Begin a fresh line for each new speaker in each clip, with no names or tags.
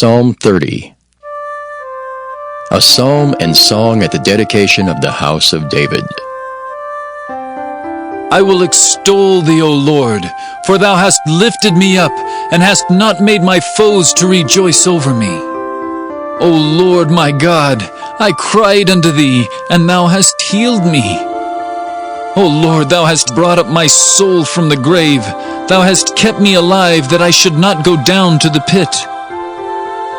Psalm 30. A psalm and song at the dedication of the house of David.
I will extol thee, O Lord, for thou hast lifted me up, and hast not made my foes to rejoice over me. O Lord my God, I cried unto thee, and thou hast healed me. O Lord, thou hast brought up my soul from the grave. Thou hast kept me alive, that I should not go down to the pit.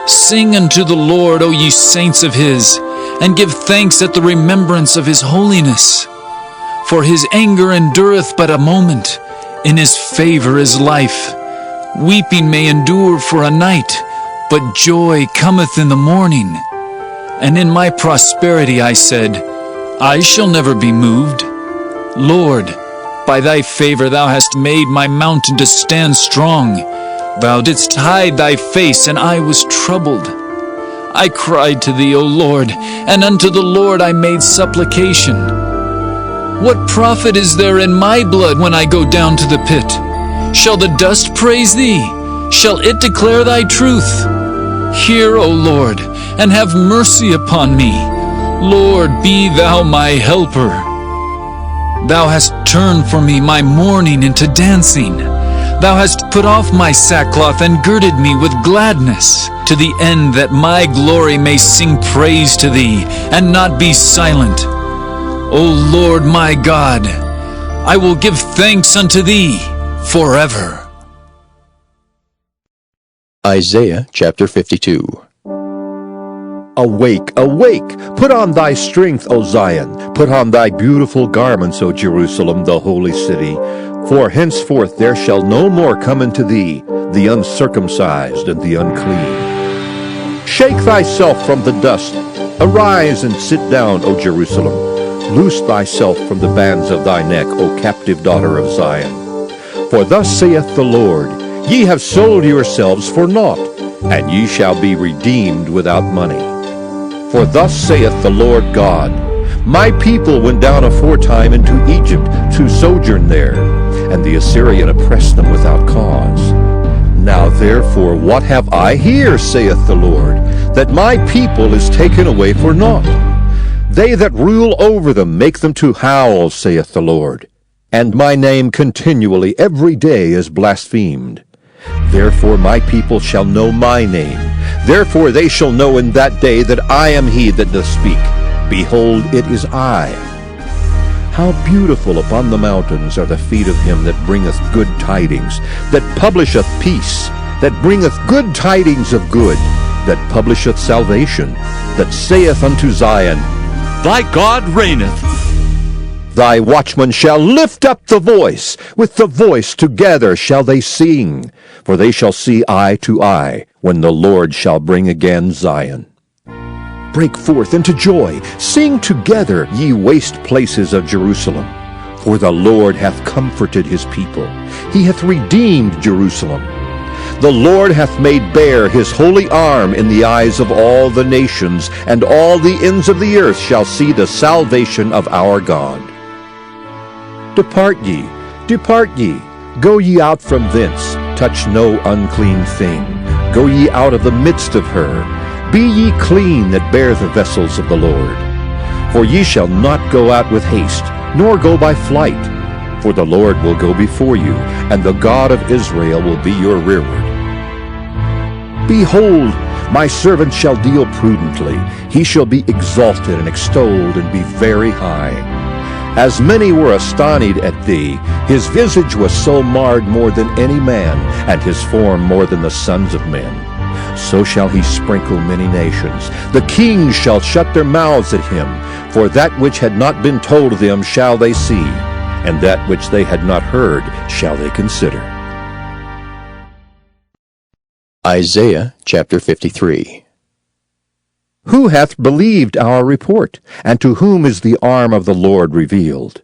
Sing unto the Lord, O ye saints of his, and give thanks at the remembrance of his holiness. For his anger endureth but a moment, in his favor is life. Weeping may endure for a night, but joy cometh in the morning. And in my prosperity I said, I shall never be moved. Lord, by thy favor thou hast made my mountain to stand strong. Thou didst hide thy face, and I was troubled. I cried to thee, O Lord, and unto the Lord I made supplication. What profit is there in my blood when I go down to the pit? Shall the dust praise thee? Shall it declare thy truth? Hear, O Lord, and have mercy upon me. Lord, be thou my helper. Thou hast turned for me my mourning into dancing. Thou hast put off my sackcloth and girded me with gladness, to the end that my glory may sing praise to thee, and not be silent. O Lord my God, I will give thanks unto thee forever.
Isaiah chapter 52.
Awake, awake! Put on thy strength, O Zion! Put on thy beautiful garments, O Jerusalem, the holy city. For henceforth there shall no more come unto thee the uncircumcised and the unclean. Shake thyself from the dust. Arise and sit down, O Jerusalem. Loose thyself from the bands of thy neck, O captive daughter of Zion. For thus saith the Lord, Ye have sold yourselves for naught, and ye shall be redeemed without money. For thus saith the Lord God, My people went down aforetime into Egypt to sojourn there, and the Assyrian oppressed them without cause. Now therefore what have I here, saith the Lord, that my people is taken away for naught? They that rule over them make them to howl, saith the Lord, and my name continually every day is blasphemed. Therefore my people shall know my name. Therefore they shall know in that day that I am he that doth speak. Behold, it is I. How beautiful upon the mountains are the feet of him that bringeth good tidings, that publisheth peace, that bringeth good tidings of good, that publisheth salvation, that saith unto Zion, Thy God reigneth. Thy watchmen shall lift up the voice. With the voice together shall they sing. For they shall see eye to eye, when the Lord shall bring again Zion. Break forth into joy. Sing together, ye waste places of Jerusalem. For the Lord hath comforted his people. He hath redeemed Jerusalem. The Lord hath made bare his holy arm in the eyes of all the nations, and all the ends of the earth shall see the salvation of our God. Depart ye, go ye out from thence, touch no unclean thing. Go ye out of the midst of her. Be ye clean that bear the vessels of the Lord. For ye shall not go out with haste, nor go by flight. For the Lord will go before you, and the God of Israel will be your rearward. Behold, my servant shall deal prudently. He shall be exalted and extolled, and be very high. As many were astonished at thee, his visage was so marred more than any man, and his form more than the sons of men. So shall he sprinkle many nations. The kings shall shut their mouths at him, for that which had not been told them shall they see, and that which they had not heard shall they consider.
Isaiah chapter 53.
Who hath believed our report, and to whom is the arm of the Lord revealed?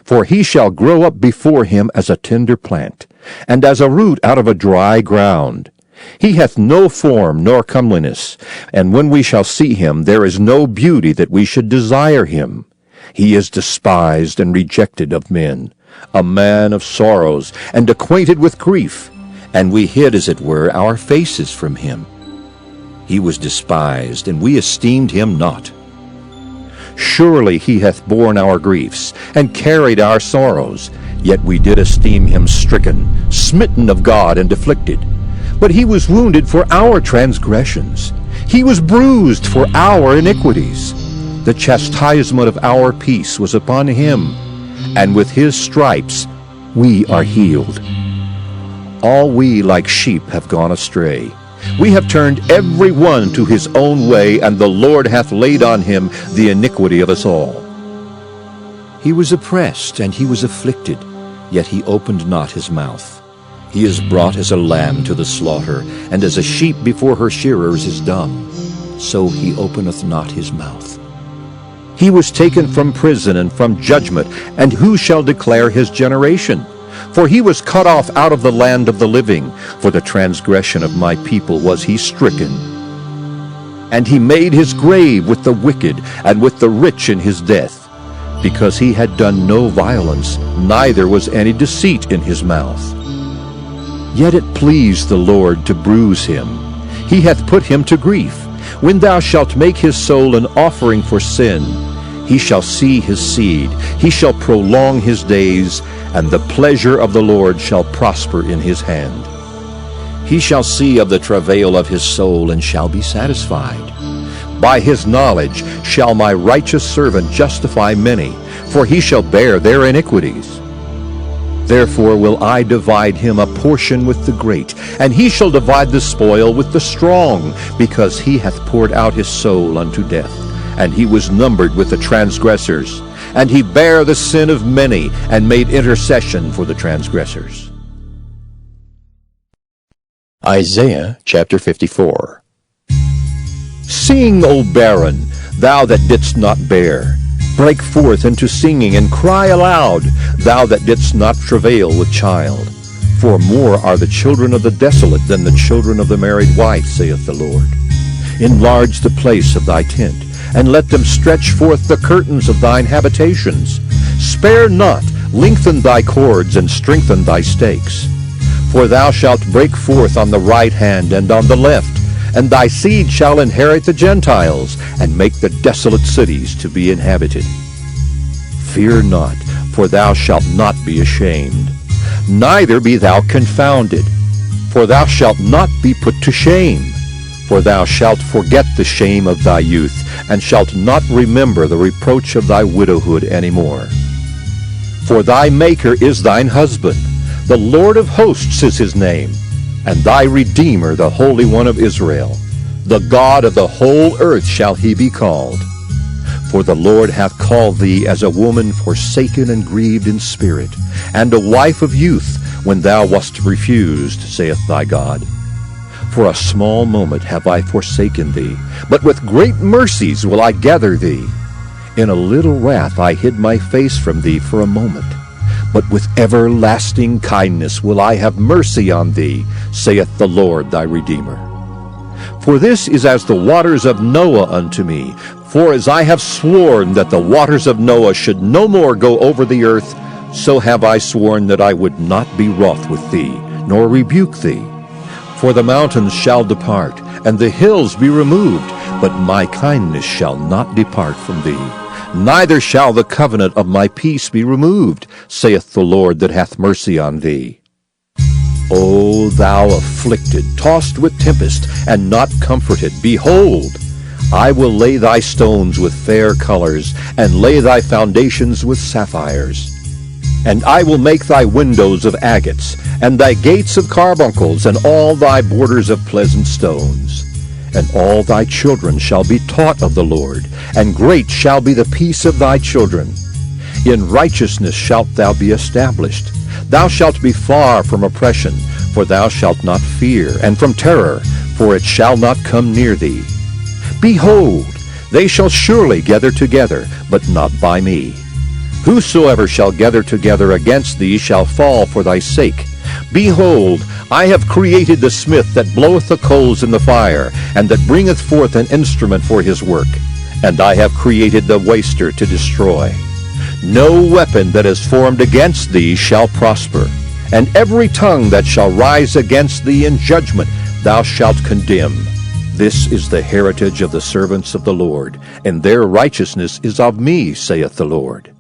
For he shall grow up before him as a tender plant, and as a root out of a dry ground. He hath no form nor comeliness, and when we shall see him, there is no beauty that we should desire him. He is despised and rejected of men, a man of sorrows, and acquainted with grief, and we hid, as it were, our faces from him. He was despised, and we esteemed him not. Surely he hath borne our griefs, and carried our sorrows. Yet we did esteem him stricken, smitten of God, and afflicted. But he was wounded for our transgressions. He was bruised for our iniquities. The chastisement of our peace was upon him, and with his stripes we are healed. All we like sheep have gone astray. We have turned every one to his own way, and the Lord hath laid on him the iniquity of us all. He was oppressed, and he was afflicted, yet he opened not his mouth. He is brought as a lamb to the slaughter, and as a sheep before her shearers is dumb, so he openeth not his mouth. He was taken from prison and from judgment, and who shall declare his generation? For he was cut off out of the land of the living. For the transgression of my people was he stricken. And he made his grave with the wicked, and with the rich in his death, because he had done no violence, neither was any deceit in his mouth. Yet it pleased the Lord to bruise him. He hath put him to grief. When thou shalt make his soul an offering for sin, he shall see his seed, he shall prolong his days, and the pleasure of the Lord shall prosper in his hand. He shall see of the travail of his soul, and shall be satisfied. By his knowledge shall my righteous servant justify many, for he shall bear their iniquities. Therefore will I divide him a portion with the great, and he shall divide the spoil with the strong, because he hath poured out his soul unto death, and he was numbered with the transgressors. And he bare the sin of many, and made intercession for the transgressors.
Isaiah chapter 54.
Sing, O barren, thou that didst not bear. Break forth into singing, and cry aloud, thou that didst not travail with child. For more are the children of the desolate than the children of the married wife, saith the Lord. Enlarge the place of thy tent, and let them stretch forth the curtains of thine habitations. Spare not, lengthen thy cords, and strengthen thy stakes. For thou shalt break forth on the right hand and on the left, and thy seed shall inherit the Gentiles, and make the desolate cities to be inhabited. Fear not, for thou shalt not be ashamed, neither be thou confounded, for thou shalt not be put to shame. For thou shalt forget the shame of thy youth, and shalt not remember the reproach of thy widowhood any more. For thy Maker is thine husband, the Lord of hosts is his name, and thy Redeemer, the Holy One of Israel. The God of the whole earth shall he be called. For the Lord hath called thee as a woman forsaken and grieved in spirit, and a wife of youth, when thou wast refused, saith thy God. For a small moment have I forsaken thee, but with great mercies will I gather thee. In a little wrath I hid my face from thee for a moment, but with everlasting kindness will I have mercy on thee, saith the Lord thy Redeemer. For this is as the waters of Noah unto me, for as I have sworn that the waters of Noah should no more go over the earth, so have I sworn that I would not be wroth with thee, nor rebuke thee. For the mountains shall depart, and the hills be removed, but my kindness shall not depart from thee, neither shall the covenant of my peace be removed, saith the Lord that hath mercy on thee. O thou afflicted, tossed with tempest, and not comforted, behold, I will lay thy stones with fair colors, and lay thy foundations with sapphires. And I will make thy windows of agates, and thy gates of carbuncles, and all thy borders of pleasant stones. And all thy children shall be taught of the Lord, and great shall be the peace of thy children. In righteousness shalt thou be established. Thou shalt be far from oppression, for thou shalt not fear, and from terror, for it shall not come near thee. Behold, they shall surely gather together, but not by me. Whosoever shall gather together against thee shall fall for thy sake. Behold, I have created the smith that bloweth the coals in the fire, and that bringeth forth an instrument for his work. And I have created the waster to destroy. No weapon that is formed against thee shall prosper, and every tongue that shall rise against thee in judgment thou shalt condemn. This is the heritage of the servants of the Lord, and their righteousness is of me, saith the Lord.